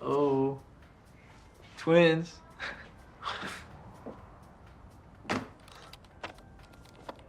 Oh, twins.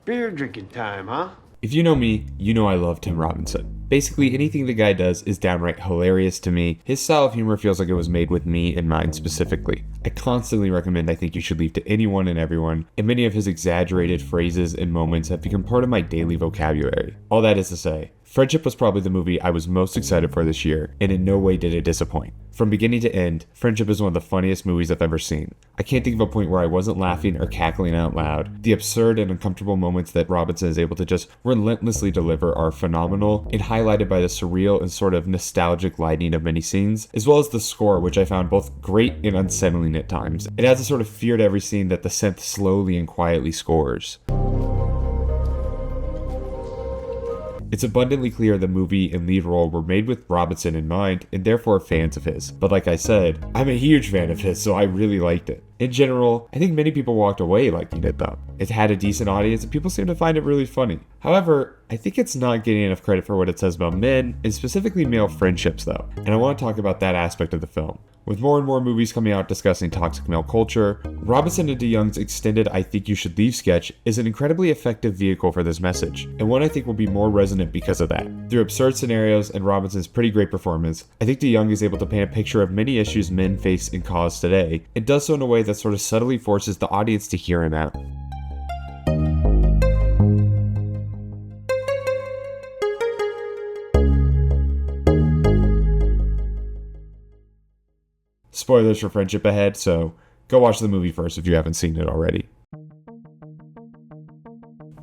Beer drinking time, huh? If you know me, you know I love Tim Robinson. Basically, anything the guy does is downright hilarious to me. His style of humor feels like it was made with me in mind specifically. I constantly recommend I Think You Should Leave to anyone and everyone, and many of his exaggerated phrases and moments have become part of my daily vocabulary. All that is to say, Friendship was probably the movie I was most excited for this year, and in no way did it disappoint. From beginning to end, Friendship is one of the funniest movies I've ever seen. I can't think of a point where I wasn't laughing or cackling out loud. The absurd and uncomfortable moments that Robinson is able to just relentlessly deliver are phenomenal, and highlighted by the surreal and sort of nostalgic lighting of many scenes, as well as the score, which I found both great and unsettling at times. It adds a sort of fear to every scene that the synth slowly and quietly scores. It's abundantly clear the movie and lead role were made with Robinson in mind, and therefore fans of his. But like I said, I'm a huge fan of his, so I really liked it. In general, I think many people walked away liking it though. It had a decent audience and people seem to find it really funny. However, I think it's not getting enough credit for what it says about men, and specifically male friendships though, and I want to talk about that aspect of the film. With more and more movies coming out discussing toxic male culture, Robinson and DeYoung's extended I Think You Should Leave sketch is an incredibly effective vehicle for this message, and one I think will be more resonant because of that. Through absurd scenarios and Robinson's pretty great performance, I think DeYoung is able to paint a picture of many issues men face and cause today, and does so in a way that sort of subtly forces the audience to hear him out. Spoilers for Friendship ahead, so go watch the movie first if you haven't seen it already.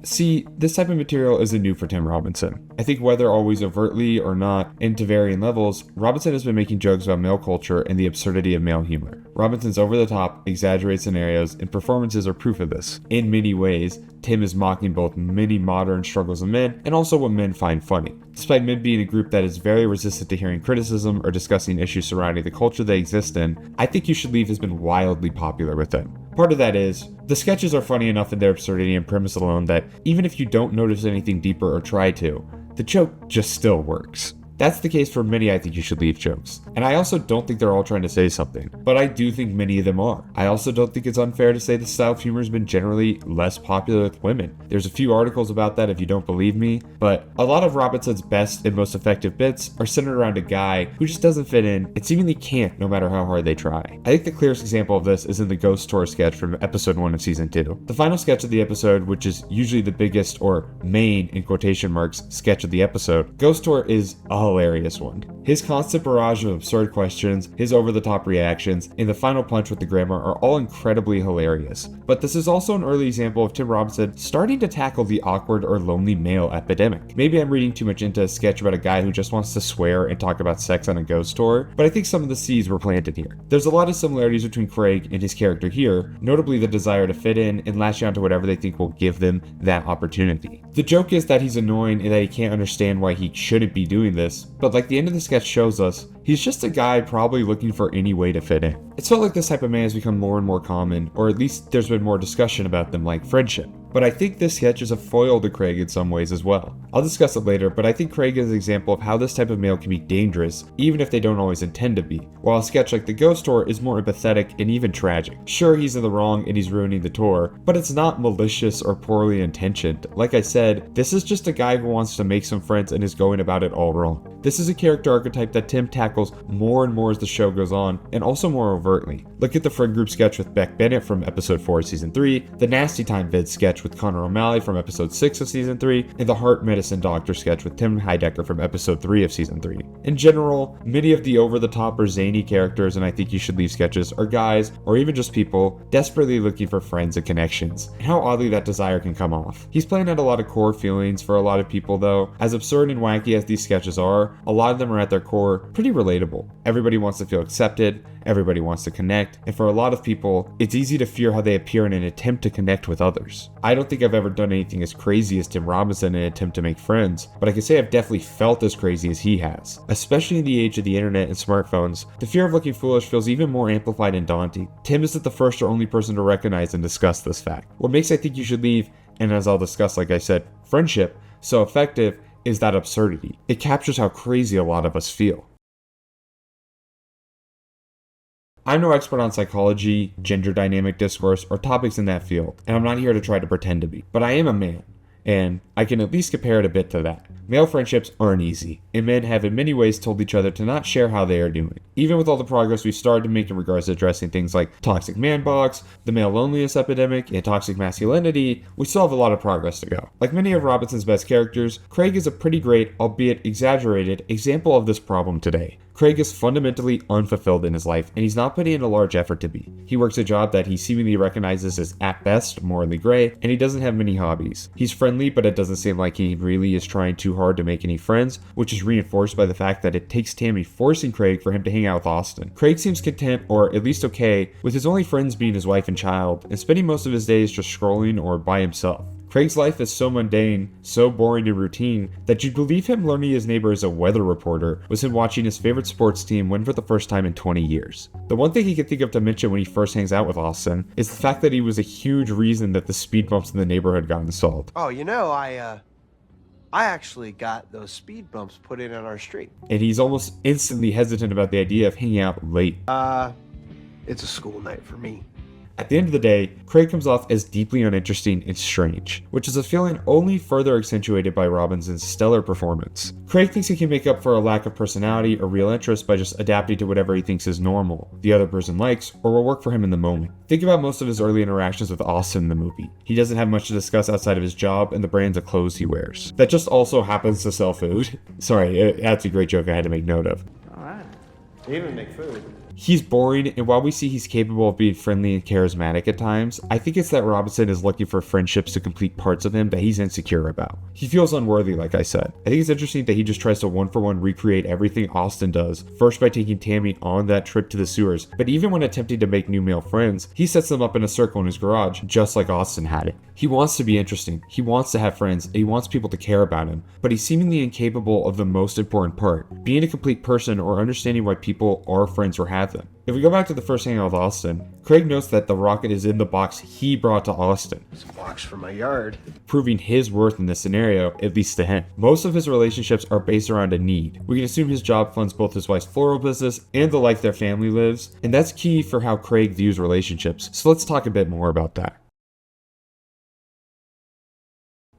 See, this type of material isn't new for Tim Robinson. I think whether always overtly or not, and to varying levels, Robinson has been making jokes about male culture and the absurdity of male humor. Robinson's over-the-top, exaggerated scenarios, and performances are proof of this. In many ways, Tim is mocking both many modern struggles of men and also what men find funny. Despite men being a group that is very resistant to hearing criticism or discussing issues surrounding the culture they exist in, I Think You Should Leave has been wildly popular with them. Part of that is, the sketches are funny enough in their absurdity and premise alone that even if you don't notice anything deeper or try to, the joke just still works. That's the case for many I Think You Should Leave jokes. And I also don't think they're all trying to say something, but I do think many of them are. I also don't think it's unfair to say the style of humor has been generally less popular with women. There's a few articles about that if you don't believe me, but a lot of Robinson's best and most effective bits are centered around a guy who just doesn't fit in and seemingly can't no matter how hard they try. I think the clearest example of this is in the Ghost Tour sketch from episode 1 of season 2. The final sketch of the episode, which is usually the biggest or main in quotation marks sketch of the episode, Ghost Tour is a hilarious one. His constant barrage of absurd questions, his over-the-top reactions, and the final punch with the grammar are all incredibly hilarious. But this is also an early example of Tim Robinson starting to tackle the awkward or lonely male epidemic. Maybe I'm reading too much into a sketch about a guy who just wants to swear and talk about sex on a ghost tour, but I think some of the seeds were planted here. There's a lot of similarities between Craig and his character here, notably the desire to fit in and latch onto whatever they think will give them that opportunity. The joke is that he's annoying and that he can't understand why he shouldn't be doing this, but like the end of the sketch shows us, he's just a guy probably looking for any way to fit in. It's felt like this type of man has become more and more common, or at least there's been more discussion about them like Friendship. But I think this sketch is a foil to Craig in some ways as well. I'll discuss it later, but I think Craig is an example of how this type of male can be dangerous, even if they don't always intend to be, while a sketch like The Ghost Tour is more empathetic and even tragic. Sure, he's in the wrong and he's ruining the tour, but it's not malicious or poorly intentioned. Like I said, this is just a guy who wants to make some friends and is going about it all wrong. This is a character archetype that Tim tackles more and more as the show goes on, and also more overtly. Look at the friend group sketch with Beck Bennett from episode 4 of season 3, the Nasty Time vid sketch with Connor O'Malley from episode 6 of season 3, and the Heart Medicine Doctor sketch with Tim Heidecker from episode 3 of season 3. In general, many of the over-the-top or zany characters in I Think You Should Leave sketches are guys, or even just people, desperately looking for friends and connections, and how oddly that desire can come off. He's playing at a lot of core feelings for a lot of people though. As absurd and wacky as these sketches are, a lot of them are at their core pretty relatable. Everybody wants to feel accepted, everybody wants to connect, and for a lot of people, it's easy to fear how they appear in an attempt to connect with others. I don't think I've ever done anything as crazy as Tim Robinson in an attempt to make friends, but I can say I've definitely felt as crazy as he has. Especially in the age of the internet and smartphones, the fear of looking foolish feels even more amplified and daunting. Tim isn't the first or only person to recognize and discuss this fact. What makes I Think You Should Leave, and as I'll discuss like I said, Friendship, so effective is that absurdity. It captures how crazy a lot of us feel. I'm no expert on psychology, gender dynamic discourse, or topics in that field, and I'm not here to try to pretend to be, but I am a man, and I can at least compare it a bit to that. Male friendships aren't easy, and men have in many ways told each other to not share how they are doing. Even with all the progress we've started to make in regards to addressing things like toxic man box, the male loneliness epidemic, and toxic masculinity, we still have a lot of progress to go. Like many of Robinson's best characters, Craig is a pretty great, albeit exaggerated, example of this problem today. Craig is fundamentally unfulfilled in his life, and he's not putting in a large effort to be. He works a job that he seemingly recognizes as, at best, morally gray, and he doesn't have many hobbies. He's friendly, but it doesn't seem like he really is trying too hard to make any friends, which is reinforced by the fact that it takes Tammy forcing Craig for him to hang out with Austin. Craig seems content, or at least okay, with his only friends being his wife and child, and spending most of his days just scrolling or by himself. Craig's life is so mundane, so boring and routine, that you'd believe him learning his neighbor as a weather reporter was him watching his favorite sports team win for the first time in 20 years. The one thing he can think of to mention when he first hangs out with Austin is the fact that he was a huge reason that the speed bumps in the neighborhood got installed. Oh, I actually got those speed bumps put in on our street. And he's almost instantly hesitant about the idea of hanging out late. It's a school night for me. At the end of the day, Craig comes off as deeply uninteresting and strange, which is a feeling only further accentuated by Robinson's stellar performance. Craig thinks he can make up for a lack of personality or real interest by just adapting to whatever he thinks is normal, the other person likes, or will work for him in the moment. Think about most of his early interactions with Austin in the movie. He doesn't have much to discuss outside of his job and the brands of clothes he wears. That just also happens to sell food. Sorry, that's a great joke I had to make note of. Alright. They even make food. He's boring, and while we see he's capable of being friendly and charismatic at times, I think it's that Robinson is looking for friendships to complete parts of him that he's insecure about. He feels unworthy, like I said. I think it's interesting that he just tries to one-for-one recreate everything Austin does, first by taking Tammy on that trip to the sewers, but even when attempting to make new male friends, he sets them up in a circle in his garage, just like Austin had it. He wants to be interesting, he wants to have friends, and he wants people to care about him, but he's seemingly incapable of the most important part, being a complete person or understanding why people are friends or have them. If we go back to the first hangout with Austin, Craig notes that the rocket is in the box he brought to Austin. It's a box from my yard. Proving his worth in this scenario, at least to him. Most of his relationships are based around a need. We can assume his job funds both his wife's floral business and the life their family lives, and that's key for how Craig views relationships. So let's talk a bit more about that.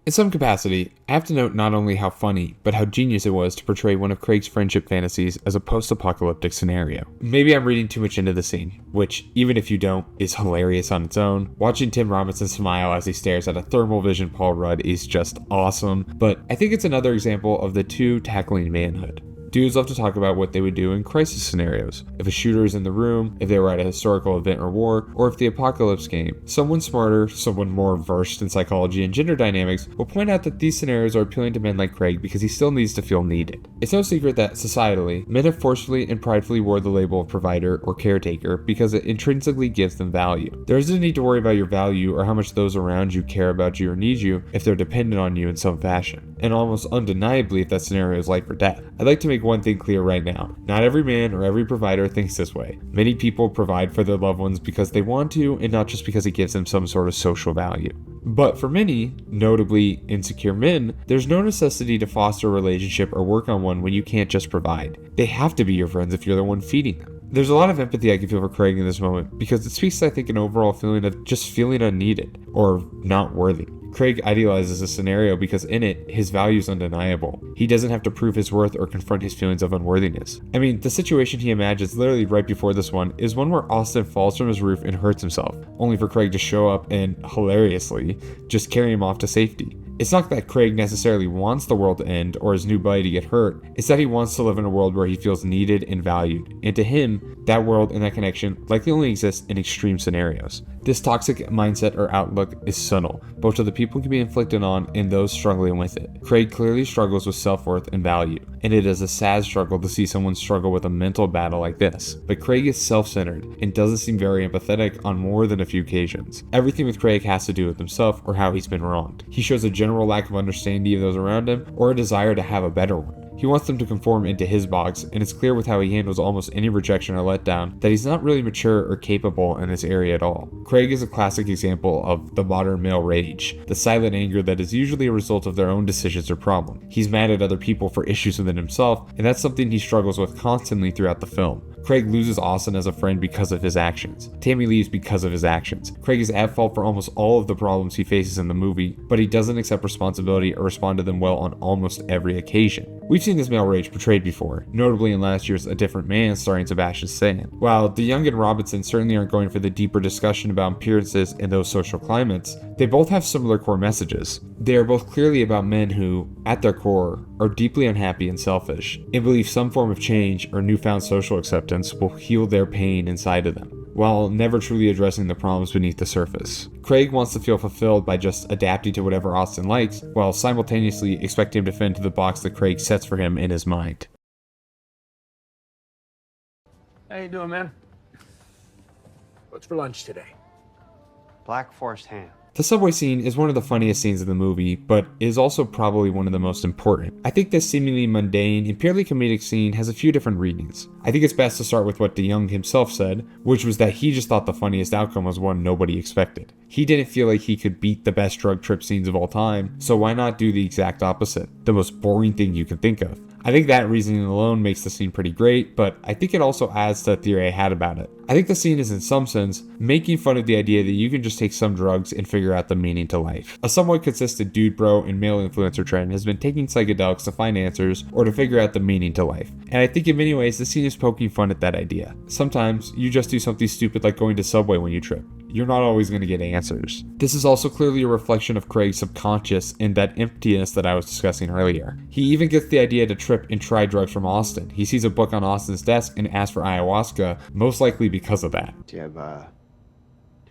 In some capacity, I have to note not only how funny, but how genius it was to portray one of Craig's friendship fantasies as a post-apocalyptic scenario. Maybe I'm reading too much into the scene, which, even if you don't, is hilarious on its own. Watching Tim Robinson smile as he stares at a thermal vision Paul Rudd is just awesome, but I think it's another example of the two tackling manhood. Dudes love to talk about what they would do in crisis scenarios. If a shooter is in the room, if they were at a historical event or war, or if the apocalypse came. Someone smarter, someone more versed in psychology and gender dynamics will point out that these scenarios are appealing to men like Craig because he still needs to feel needed. It's no secret that, societally, men have forcefully and pridefully wore the label of provider or caretaker because it intrinsically gives them value. There isn't a need to worry about your value or how much those around you care about you or need you if they're dependent on you in some fashion. And almost undeniably if that scenario is life or death. I'd like to make one thing clear right now. Not every man or every provider thinks this way. Many people provide for their loved ones because they want to and not just because it gives them some sort of social value. But for many, notably insecure men, there's no necessity to foster a relationship or work on one when you can't just provide. They have to be your friends if you're the one feeding them. There's a lot of empathy I can feel for Craig in this moment because it speaks to, I think, an overall feeling of just feeling unneeded or not worthy. Craig idealizes a scenario because in it, his value is undeniable. He doesn't have to prove his worth or confront his feelings of unworthiness. I mean, the situation he imagines literally right before this one is one where Austin falls from his roof and hurts himself, only for Craig to show up and, hilariously, just carry him off to safety. It's not that Craig necessarily wants the world to end or his new buddy to get hurt, it's that he wants to live in a world where he feels needed and valued, and to him, that world and that connection likely only exists in extreme scenarios. This toxic mindset or outlook is subtle, both to the people it can be inflicted on and those struggling with it. Craig clearly struggles with self-worth and value, and it is a sad struggle to see someone struggle with a mental battle like this. But Craig is self-centered and doesn't seem very empathetic on more than a few occasions. Everything with Craig has to do with himself or how he's been wronged. He shows a general lack of understanding of those around him or a desire to have a better one. He wants them to conform into his box, and it's clear with how he handles almost any rejection or letdown that he's not really mature or capable in this area at all. Craig is a classic example of the modern male rage, the silent anger that is usually a result of their own decisions or problems. He's mad at other people for issues within himself, and that's something he struggles with constantly throughout the film. Craig loses Austin as a friend because of his actions. Tammy leaves because of his actions. Craig is at fault for almost all of the problems he faces in the movie, but he doesn't accept responsibility or respond to them well on almost every occasion. We've seen this male rage portrayed before, notably in last year's A Different Man starring Sebastian Stan. While DeYoung and Robinson certainly aren't going for the deeper discussion about appearances in those social climates, they both have similar core messages. They are both clearly about men who, at their core, are deeply unhappy and selfish, and believe some form of change or newfound social acceptance will heal their pain inside of them, while never truly addressing the problems beneath the surface. Craig wants to feel fulfilled by just adapting to whatever Austin likes, while simultaneously expecting him to fit into the box that Craig sets for him in his mind. How you doing, man? What's for lunch today? Black Forest ham. The subway scene is one of the funniest scenes in the movie, but is also probably one of the most important. I think this seemingly mundane and purely comedic scene has a few different readings. I think it's best to start with what DeYoung himself said, which was that he just thought the funniest outcome was one nobody expected. He didn't feel like he could beat the best drug trip scenes of all time, so why not do the exact opposite, the most boring thing you can think of? I think that reasoning alone makes the scene pretty great, but I think it also adds to the theory I had about it. I think the scene is in some sense making fun of the idea that you can just take some drugs and figure out the meaning to life. A somewhat consistent dude bro and male influencer trend has been taking psychedelics to find answers or to figure out the meaning to life. And I think in many ways the scene is poking fun at that idea. Sometimes you just do something stupid like going to Subway when you trip. You're not always going to get answers. This is also clearly a reflection of Craig's subconscious and that emptiness that I was discussing earlier. He even gets the idea to trip and try drugs from Austin. He sees a book on Austin's desk and asks for ayahuasca, most likely because of that. Do you have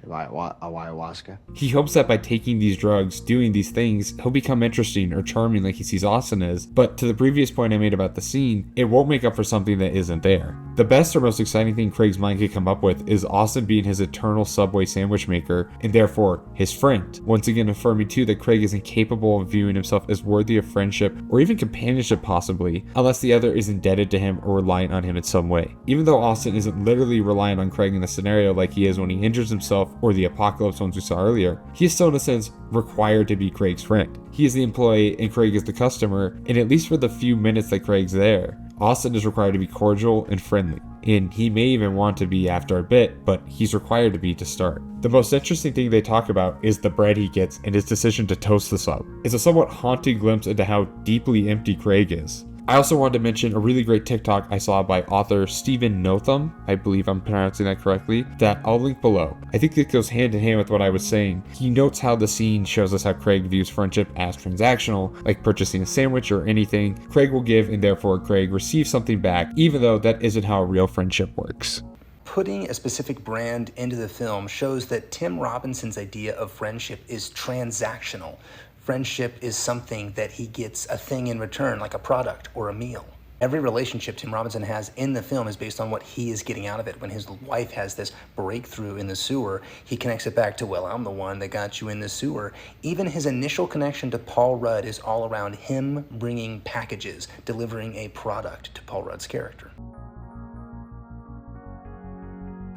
ayahuasca? He hopes that by taking these drugs, doing these things, he'll become interesting or charming like he sees Austin is, but to the previous point I made about the scene, it won't make up for something that isn't there. The best or most exciting thing Craig's mind could come up with is Austin being his eternal Subway sandwich maker, and therefore his friend. Once again affirming too that Craig is incapable of viewing himself as worthy of friendship or even companionship possibly, unless the other is indebted to him or reliant on him in some way. Even though Austin isn't literally reliant on Craig in the scenario like he is when he injures himself or the apocalypse ones we saw earlier, he is still in a sense required to be Craig's friend. He is the employee and Craig is the customer, and at least for the few minutes that Craig's there, Austin is required to be cordial and friendly. And he may even want to be after a bit, but he's required to be to start. The most interesting thing they talk about is the bread he gets and his decision to toast the sub. It's a somewhat haunting glimpse into how deeply empty Craig is. I also wanted to mention a really great TikTok I saw by author Stephen Notham, I believe I'm pronouncing that correctly, that I'll link below. I think this goes hand in hand with what I was saying. He notes how the scene shows us how Craig views friendship as transactional, like purchasing a sandwich or anything. Craig will give and therefore Craig receives something back, even though that isn't how a real friendship works. Putting a specific brand into the film shows that Tim Robinson's idea of friendship is transactional. Friendship is something that he gets a thing in return, like a product or a meal. Every relationship Tim Robinson has in the film is based on what he is getting out of it. When his wife has this breakthrough in the sewer, he connects it back to, well, I'm the one that got you in the sewer. Even his initial connection to Paul Rudd is all around him bringing packages, delivering a product to Paul Rudd's character.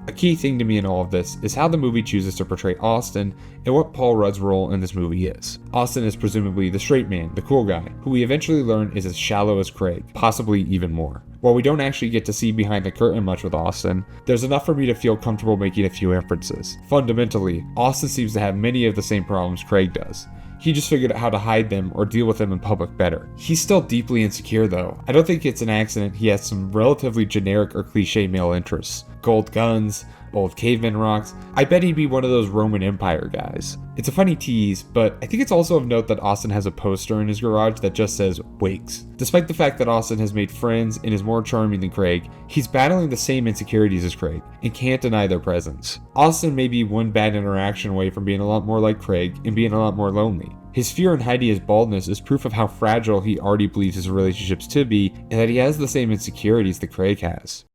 A key thing to me in all of this is how the movie chooses to portray Austin and what Paul Rudd's role in this movie is. Austin is presumably the straight man, the cool guy, who we eventually learn is as shallow as Craig, possibly even more. While we don't actually get to see behind the curtain much with Austin, there's enough for me to feel comfortable making a few inferences. Fundamentally, Austin seems to have many of the same problems Craig does. He just figured out how to hide them or deal with them in public better. He's still deeply insecure though. I don't think it's an accident he has some relatively generic or cliche male interests. Gold guns, old caveman rocks. I bet he'd be one of those Roman Empire guys. It's a funny tease, but I think it's also of note that Austin has a poster in his garage that just says Wigs. Despite the fact that Austin has made friends and is more charming than Craig, he's battling the same insecurities as Craig and can't deny their presence. Austin may be one bad interaction away from being a lot more like Craig and being a lot more lonely. His fear in hiding his baldness is proof of how fragile he already believes his relationships to be and that he has the same insecurities that Craig has.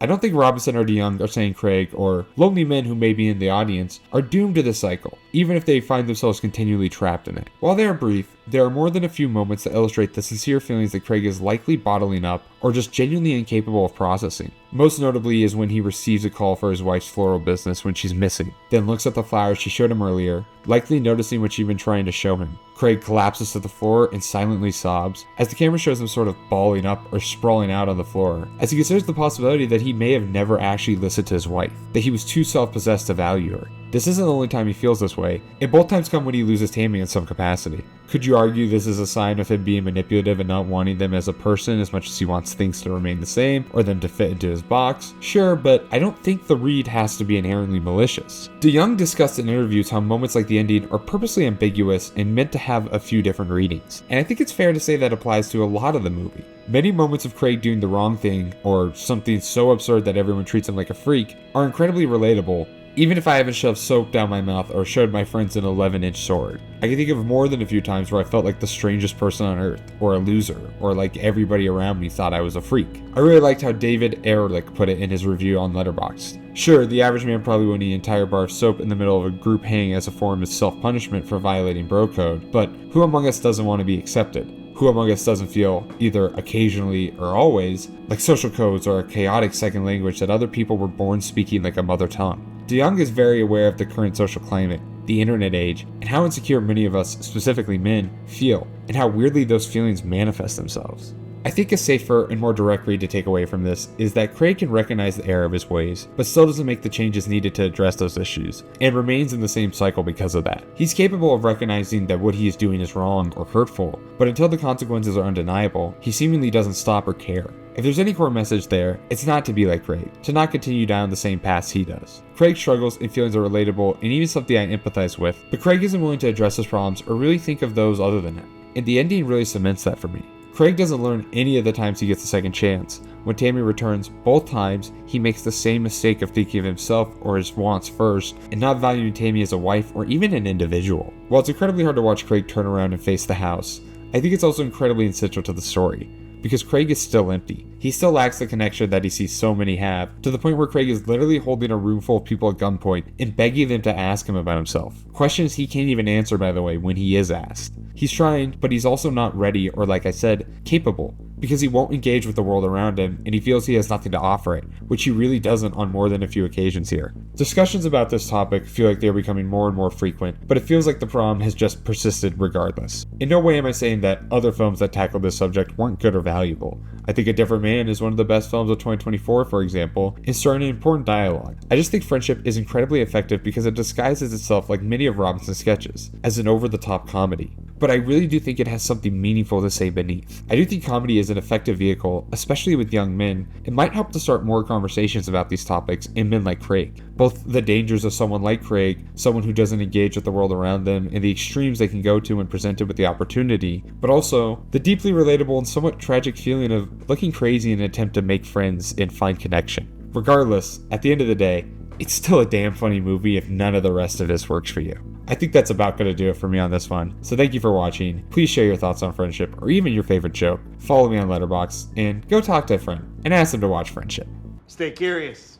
I don't think Robinson or DeYoung are saying Craig, or lonely men who may be in the audience, are doomed to this cycle, even if they find themselves continually trapped in it. While they are brief, There are more than a few moments that illustrate the sincere feelings that Craig is likely bottling up or just genuinely incapable of processing. Most notably is when he receives a call for his wife's floral business when she's missing, then looks at the flowers she showed him earlier, likely noticing what she'd been trying to show him. Craig collapses to the floor and silently sobs, as the camera shows him sort of balling up or sprawling out on the floor, as he considers the possibility that he may have never actually listened to his wife, that he was too self-possessed to value her. This isn't the only time he feels this way, and both times come when he loses Tammy in some capacity. Could you argue this is a sign of him being manipulative and not wanting them as a person as much as he wants things to remain the same, or them to fit into his box? Sure, but I don't think the read has to be inherently malicious. DeYoung discussed in interviews how moments like the ending are purposely ambiguous and meant to have a few different readings, and I think it's fair to say that applies to a lot of the movie. Many moments of Craig doing the wrong thing, or something so absurd that everyone treats him like a freak, are incredibly relatable, even if I haven't shoved soap down my mouth or showed my friends an 11-inch sword. I can think of more than a few times where I felt like the strangest person on earth, or a loser, or like everybody around me thought I was a freak. I really liked how David Ehrlich put it in his review on Letterboxd. Sure, the average man probably wouldn't eat an entire bar of soap in the middle of a group hang as a form of self-punishment for violating bro code, but who among us doesn't want to be accepted? Who among us doesn't feel, either occasionally or always, like social codes are a chaotic second language that other people were born speaking like a mother tongue? DeYoung is very aware of the current social climate, the internet age, and how insecure many of us, specifically men, feel, and how weirdly those feelings manifest themselves. I think a safer and more direct read to take away from this is that Craig can recognize the error of his ways, but still doesn't make the changes needed to address those issues, and remains in the same cycle because of that. He's capable of recognizing that what he is doing is wrong or hurtful, but until the consequences are undeniable, he seemingly doesn't stop or care. If there's any core message there, it's not to be like Craig, to not continue down the same paths he does. Craig's struggles and feelings are relatable and even something I empathize with, but Craig isn't willing to address his problems or really think of those other than him. And the ending really cements that for me. Craig doesn't learn any of the times he gets a second chance. When Tammy returns, both times, he makes the same mistake of thinking of himself or his wants first, and not valuing Tammy as a wife or even an individual. While it's incredibly hard to watch Craig turn around and face the house, I think it's also incredibly essential to the story, because Craig is still empty. He still lacks the connection that he sees so many have, to the point where Craig is literally holding a room full of people at gunpoint and begging them to ask him about himself. Questions he can't even answer, by the way, when he is asked. He's trying, but he's also not ready, or like I said, capable, because he won't engage with the world around him and he feels he has nothing to offer it, which he really doesn't on more than a few occasions here. Discussions about this topic feel like they're becoming more and more frequent, but it feels like the problem has just persisted regardless. In no way am I saying that other films that tackle this subject weren't good or valuable. I think A Different Man is one of the best films of 2024, for example, and starting an important dialogue. I just think Friendship is incredibly effective because it disguises itself, like many of Robinson's sketches, as an over-the-top comedy. But I really do think it has something meaningful to say beneath. I do think comedy is an effective vehicle, especially with young men. It might help to start more conversations about these topics in men like Craig. Both the dangers of someone like Craig, someone who doesn't engage with the world around them, and the extremes they can go to when presented with the opportunity, but also the deeply relatable and somewhat tragic feeling of looking crazy in an attempt to make friends and find connection. Regardless, at the end of the day, it's still a damn funny movie if none of the rest of this works for you. I think that's about going to do it for me on this one, so thank you for watching. Please share your thoughts on Friendship, or even your favorite joke. Follow me on Letterboxd, and go talk to a friend, and ask them to watch Friendship. Stay curious.